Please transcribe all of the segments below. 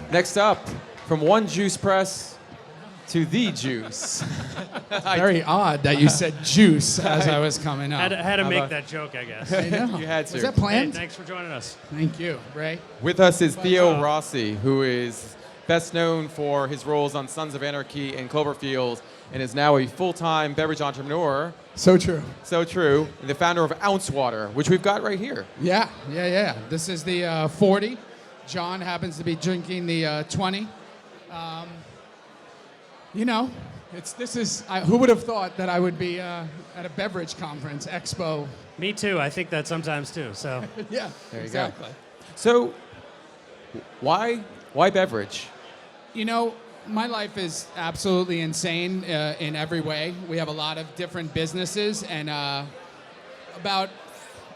Next up, from one juice press to the juice. Very odd that you said juice as I was coming up. Had to make that joke, I guess. I know. You had to. Was that Hey, planned? thanks for joining us. Thank you, Ray. With us is Theo Rossi, who is best known for his roles on Sons of Anarchy and Cloverfield, and is now a full-time beverage entrepreneur. So true. So true. And the founder of Ounce Water, which we've got right here. Yeah. This is the 40. John happens to be drinking the 20. Who would have thought that I would be at a beverage conference, expo? Me too. I think that sometimes too. So Yeah, There you exactly. go. So, why beverage? You know, my life is absolutely insane in every way. We have a lot of different businesses, and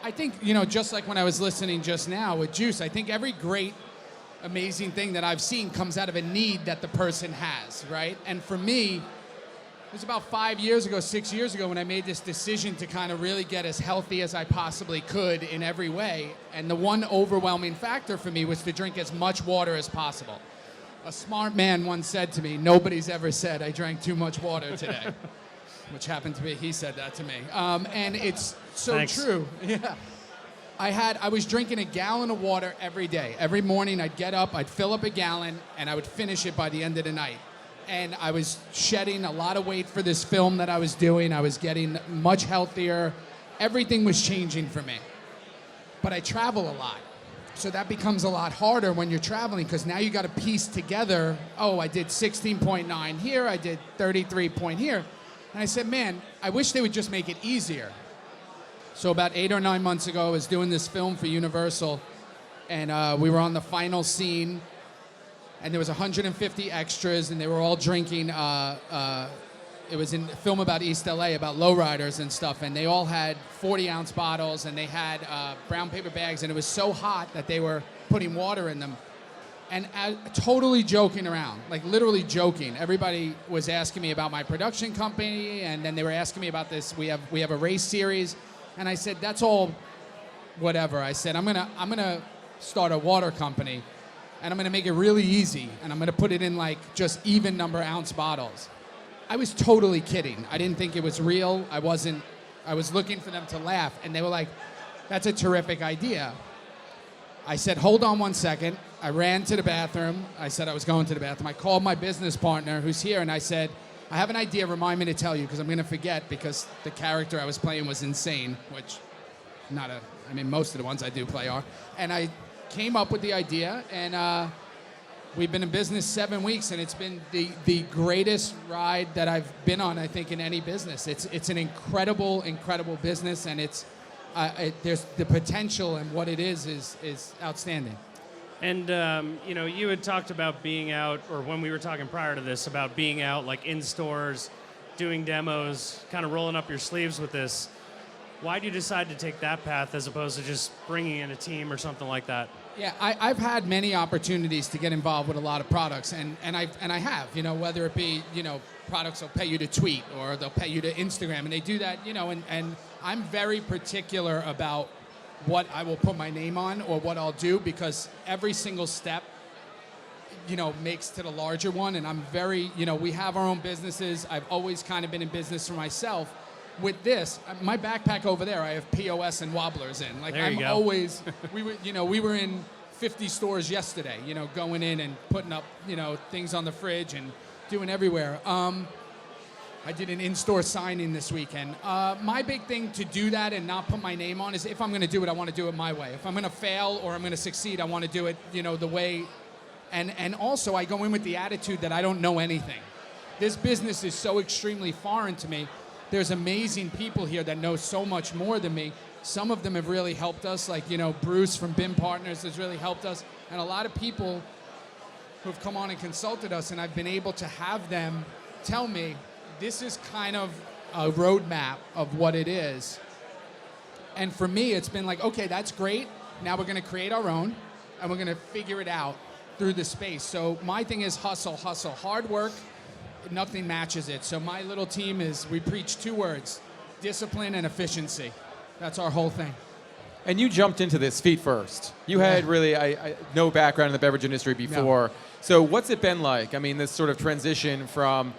I think, just like when I was listening just now with Juice, I think every great, amazing thing that I've seen comes out of a need that the person has, right? And for me, it was about 6 years ago when I made this decision to kind of really get as healthy as I possibly could in every way. And the one overwhelming factor for me was to drink as much water as possible. A smart man once said to me, nobody's ever said I drank too much water today, which happened to be, he said that to me. And it's so Thanks. true. Yeah. I was drinking a gallon of water every day. Every morning I'd get up, I'd fill up a gallon, and I would finish it by the end of the night. And I was shedding a lot of weight for this film that I was doing. I was getting much healthier. Everything was changing for me. But I travel a lot. So that becomes a lot harder when you're traveling, because now you got to piece together, I did 16.9 here, I did 33 point here. And I said, man, I wish they would just make it easier. So about 8 or 9 months ago, I was doing this film for Universal, and we were on the final scene, and there was 150 extras, and they were all drinking. It was a film about East LA, about lowriders and stuff, and they all had 40-ounce bottles, and they had brown paper bags, and it was so hot that they were putting water in them. And totally joking around, like literally joking. Everybody was asking me about my production company, and then they were asking me about this. We have a race series, and I said, that's all whatever. I said, I'm gonna start a water company, and I'm gonna make it really easy, and I'm gonna put it in like just even number ounce bottles. I was totally kidding. I didn't think it was real. I was looking for them to laugh, and they were like, that's a terrific idea. I said, hold on one second. I ran to the bathroom. I said I was going to the bathroom. I called my business partner who's here, and I said, I have an idea. Remind me to tell you, because I'm going to forget, because the character I was playing was insane, which most of the ones I do play are. And I came up with the idea, and we've been in business 7 weeks, and it's been the greatest ride that I've been on, I think, in any business. It's an incredible, incredible business, and there's the potential, and what it is outstanding. And, you had talked about being out, or when we were talking prior to this, about being out like in stores, doing demos, kind of rolling up your sleeves with this. Why do you decide to take that path as opposed to just bringing in a team or something like that? Yeah, I've had many opportunities to get involved with a lot of products, and I have, whether it be, products will pay you to tweet or they'll pay you to Instagram, and they do that, and I'm very particular about what I will put my name on or what I'll do, because every single step, makes to the larger one, and I'm very, we have our own businesses. I've always kind of been in business for myself. With this, my backpack over there, I have POS and wobblers in. Like, there you I'm go. always, we were in 50 stores yesterday, going in and putting up, things on the fridge and doing everywhere. I did an in-store signing this weekend. My big thing to do that and not put my name on is, if I'm going to do it, I want to do it my way. If I'm going to fail or I'm going to succeed, I want to do it, the way. And also, I go in with the attitude that I don't know anything. This business is so extremely foreign to me. There's amazing people here that know so much more than me. Some of them have really helped us, like, Bruce from BIM Partners has really helped us. And a lot of people who have come on and consulted us, and I've been able to have them tell me, this is kind of a roadmap of what it is. And for me, it's been like, okay, that's great. Now we're going to create our own, and we're going to figure it out through the space. So my thing is hustle, hustle. Hard work, nothing matches it. So my little team we preach 2 words, discipline and efficiency. That's our whole thing. And you jumped into this feet first. You had really no background in the beverage industry before. No. So what's it been like? I mean, this sort of transition from,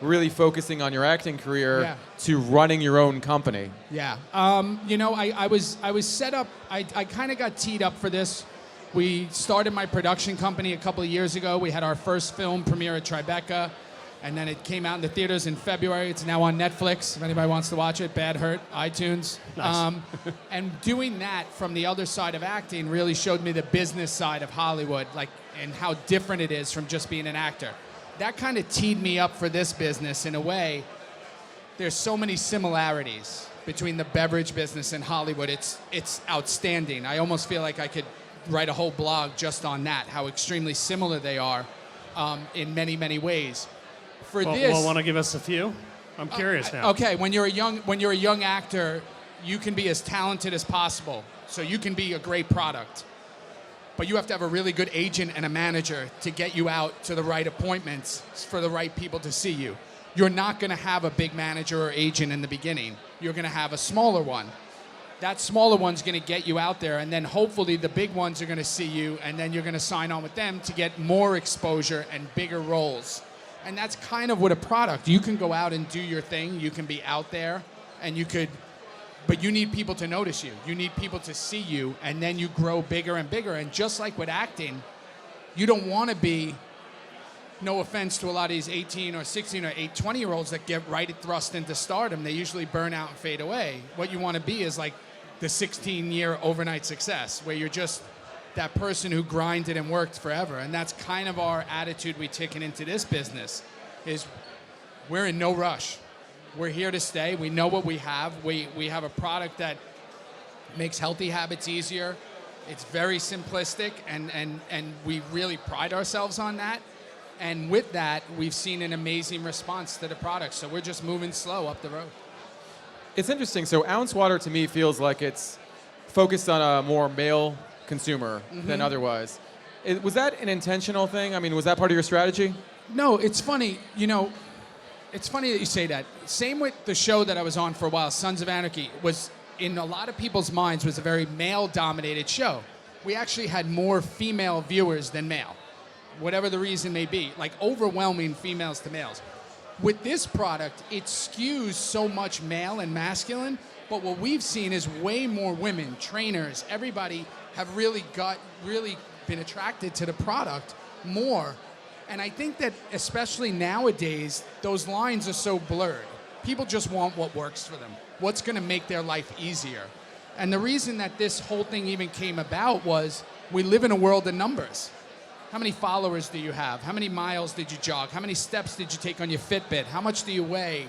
really focusing on your acting career to running your own company. Yeah. I was set up, I kind of got teed up for this. We started my production company a couple of years ago. We had our first film premiere at Tribeca, and then it came out in the theaters in February. It's now on Netflix, if anybody wants to watch it. Bad Hurt, iTunes. Nice. And doing that from the other side of acting really showed me the business side of Hollywood, and how different it is from just being an actor. That kind of teed me up for this business in a way. There's so many similarities between the beverage business and Hollywood. It's outstanding. I almost feel like I could write a whole blog just on that, how extremely similar they are in many, many ways. Well, want to give us a few? I'm curious now. Okay, when you're a young actor, you can be as talented as possible. So you can be a great product. But you have to have a really good agent and a manager to get you out to the right appointments for the right people to see you. You're not going to have a big manager or agent in the beginning. You're going to have a smaller one. That smaller one's going to get you out there, and then hopefully the big ones are going to see you, and then you're going to sign on with them to get more exposure and bigger roles. And that's kind of what a product. You can go out and do your thing. You can be out there, but you need people to notice you. You need people to see you, and then you grow bigger and bigger. And just like with acting, you don't want to be, no offense to a lot of these 18 or 16 or 20-year-olds that get right thrust into stardom. They usually burn out and fade away. What you want to be is like the 16-year overnight success, where you're just that person who grinded and worked forever. And that's kind of our attitude we taken into this business, is we're in no rush. We're here to stay. We know what we have. We have a product that makes healthy habits easier. It's very simplistic, and we really pride ourselves on that. And with that, we've seen an amazing response to the product. So we're just moving slow up the road. It's interesting. So Ounce Water to me feels like it's focused on a more male consumer than otherwise. Was that an intentional thing? I mean, was that part of your strategy? No, it's funny. It's funny that you say that. Same with the show that I was on for a while, Sons of Anarchy, was in a lot of people's minds was a very male-dominated show. We actually had more female viewers than male, whatever the reason may be, like overwhelming females to males. With this product, it skews so much male and masculine, but what we've seen is way more women, trainers, everybody have really been attracted to the product more. And I think that especially nowadays, those lines are so blurred. People just want what works for them, what's going to make their life easier. And the reason that this whole thing even came about was we live in a world of numbers. How many followers do you have? How many miles did you jog? How many steps did you take on your Fitbit? How much do you weigh?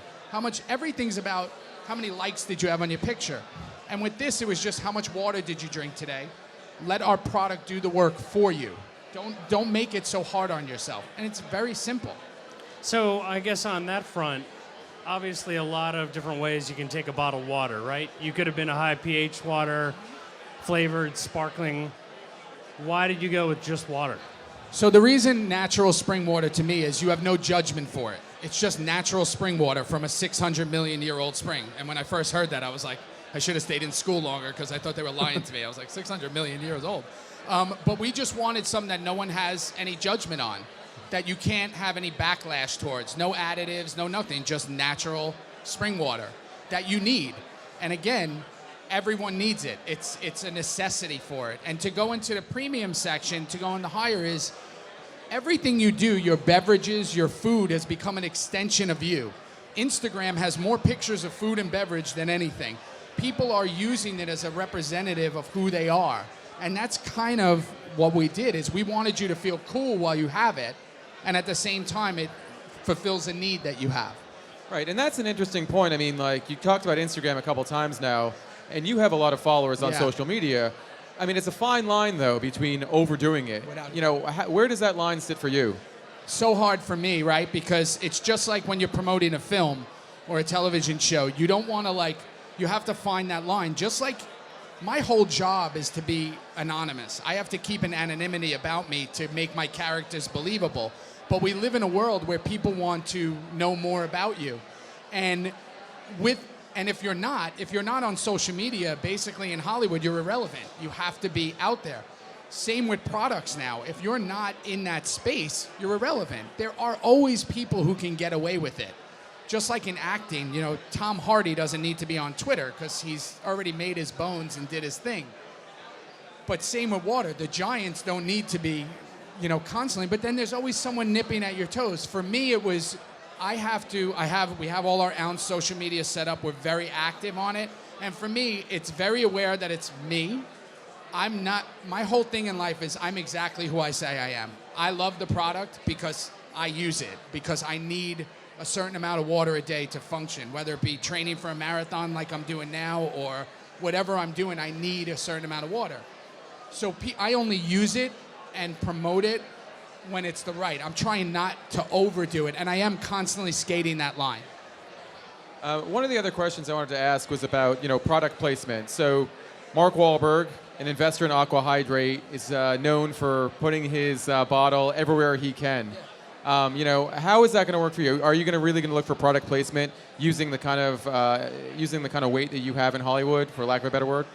Everything's about how many likes did you have on your picture. And with this, it was just how much water did you drink today? Let our product do the work for you. Don't make it so hard on yourself. And it's very simple. So I guess on that front, obviously a lot of different ways you can take a bottled water, right? You could have been a high pH water, flavored, sparkling. Why did you go with just water? So the reason natural spring water to me is you have no judgment for it. It's just natural spring water from a 600 million year old spring. And when I first heard that, I was like, I should have stayed in school longer because I thought they were lying to me. I was like, 600 million years old. But we just wanted something that no one has any judgment on, that you can't have any backlash towards. No additives, no nothing, just natural spring water that you need. And again, everyone needs it. It's a necessity for it. And to go into the premium section, to go into higher is everything you do, your beverages, your food has become an extension of you. Instagram has more pictures of food and beverage than anything. People are using it as a representative of who they are. And that's kind of what we did, is we wanted you to feel cool while you have it, and at the same time, it fulfills a need that you have. Right, and that's an interesting point. I mean, like, you talked about Instagram a couple times now, and you have a lot of followers on social media. I mean, it's a fine line, though, between overdoing it. Where does that line sit for you? So hard for me, right? Because it's just like when you're promoting a film or a television show. You don't want to, you have to find that line. Just like my whole job is to be anonymous. I have to keep an anonymity about me to make my characters believable. But we live in a world where people want to know more about you. And with And if you're not on social media, basically in Hollywood, you're irrelevant. You have to be out there. Same with products now. If you're not in that space, you're irrelevant. There are always people who can get away with it. Just like in acting, you know, Tom Hardy doesn't need to be on Twitter because he's already made his bones and did his thing. But same with water. The giants don't need to be, you know, constantly. But then there's always someone nipping at your toes. For me, it was, we have all our own social media set up. We're very active on it. And for me, it's very aware that it's me. My whole thing in life is I'm exactly who I say I am. I love the product because I use it, because I need a certain amount of water a day to function, whether it be training for a marathon like I'm doing now or whatever I'm doing, I need a certain amount of water. So I only use it and promote it when it's the right. I'm trying not to overdo it, and I am constantly skating that line. One of the other questions I wanted to ask was about, you know, product placement. So Mark Wahlberg, an investor in Aqua Hydrate, is known for putting his bottle everywhere he can. You know, how is that going to work for you? Are you really going to look for product placement using the kind of weight that you have in Hollywood, for lack of a better word?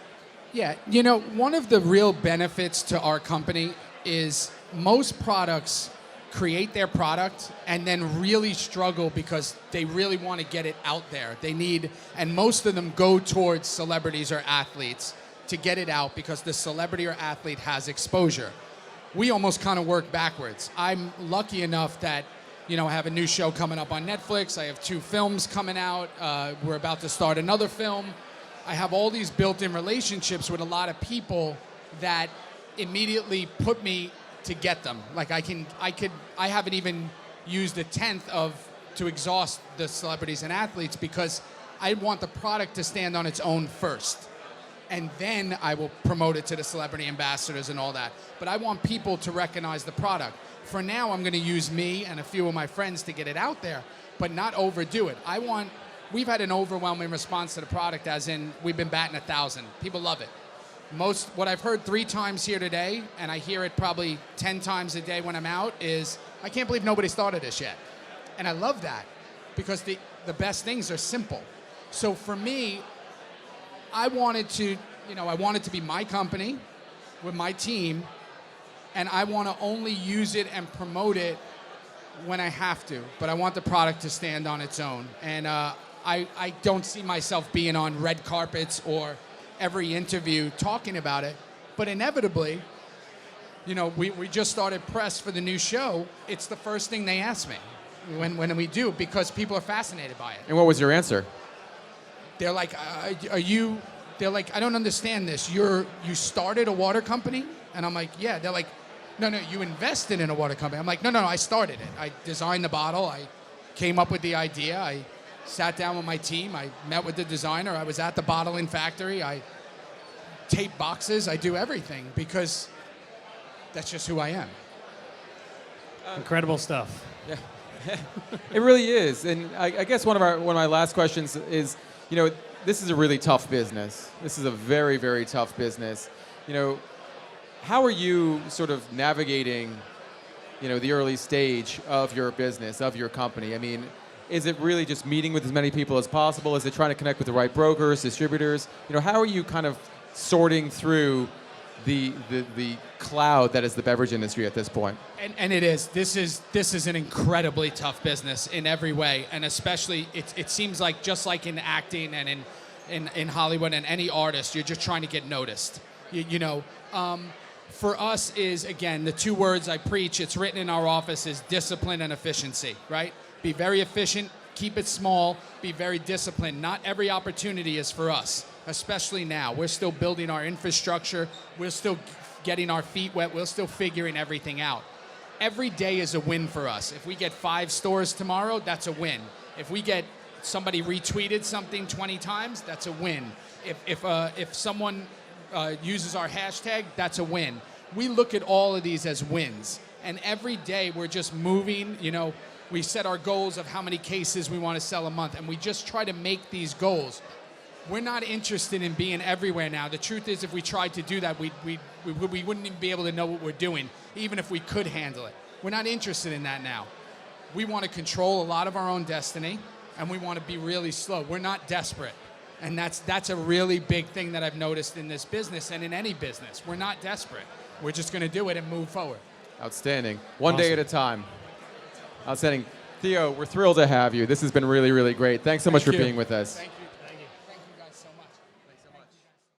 Yeah, you know, one of the real benefits to our company is most products create their product and then really struggle because they really want to get it out there. And most of them go towards celebrities or athletes to get it out because the celebrity or athlete has exposure. We almost kind of work backwards. I'm lucky enough that, you know, I have a new show coming up on Netflix. I have 2 films coming out. We're about to start another film. I have all these built-in relationships with a lot of people that immediately put me to get them. Like I haven't even used a tenth to exhaust the celebrities and athletes because I want the product to stand on its own first. And then I will promote it to the celebrity ambassadors and all that. But I want people to recognize the product. For now, I'm going to use me and a few of my friends to get it out there, but not overdo it. We've had an overwhelming response to the product, as in we've been batting 1,000. People love it. What I've heard 3 times here today, and I hear it probably 10 times a day when I'm out, is, I can't believe nobody's thought of this yet. And I love that because the best things are simple. So for me, I wanted to be my company with my team, and I want to only use it and promote it when I have to, but I want the product to stand on its own. And I don't see myself being on red carpets or every interview talking about it, but inevitably, you know, we just started press for the new show. It's the first thing they ask me when we do, because people are fascinated by it. And what was your answer? They're like, they're like, I don't understand this. You started a water company? And I'm like, yeah. They're like, no, you invested in a water company. I'm like, no, I started it. I designed the bottle. I came up with the idea. I sat down with my team. I met with the designer. I was at the bottling factory. I tape boxes. I do everything because that's just who I am. Incredible stuff. Yeah, it really is. And I guess one of my last questions is, you know, this is a really tough business. This is a very, very tough business. You know, how are you sort of navigating, you know, the early stage of your business, of your company? I mean, is it really just meeting with as many people as possible? Is it trying to connect with the right brokers, distributors? You know, how are you kind of sorting through the cloud that is the beverage industry at this point? And it is. This is an incredibly tough business in every way, and especially it seems like just like in acting and in Hollywood and any artist, you're just trying to get noticed. You know, for us is, again, the 2 words I preach. It's written in our office is discipline and efficiency. Right? Be very efficient. Keep it small. Be very disciplined. Not every opportunity is for us, especially now. We're still building our infrastructure. We're still getting our feet wet. We're still figuring everything out. Every day is a win for us. If we get 5 stores tomorrow, that's a win. If we get somebody retweeted something 20 times, that's a win. If someone uses our hashtag, that's a win. We look at all of these as wins. And every day we're just moving, you know, we set our goals of how many cases we want to sell a month, and we just try to make these goals. We're not interested in being everywhere now. The truth is, if we tried to do that, we wouldn't even be able to know what we're doing, even if we could handle it. We're not interested in that now. We want to control a lot of our own destiny, and we want to be really slow. We're not desperate. And that's a really big thing that I've noticed in this business and in any business. We're not desperate. We're just going to do it and move forward. Outstanding. One day at a time. Outstanding. Theo, we're thrilled to have you. This has been really, really great. Thanks so much for being with us. Thank you.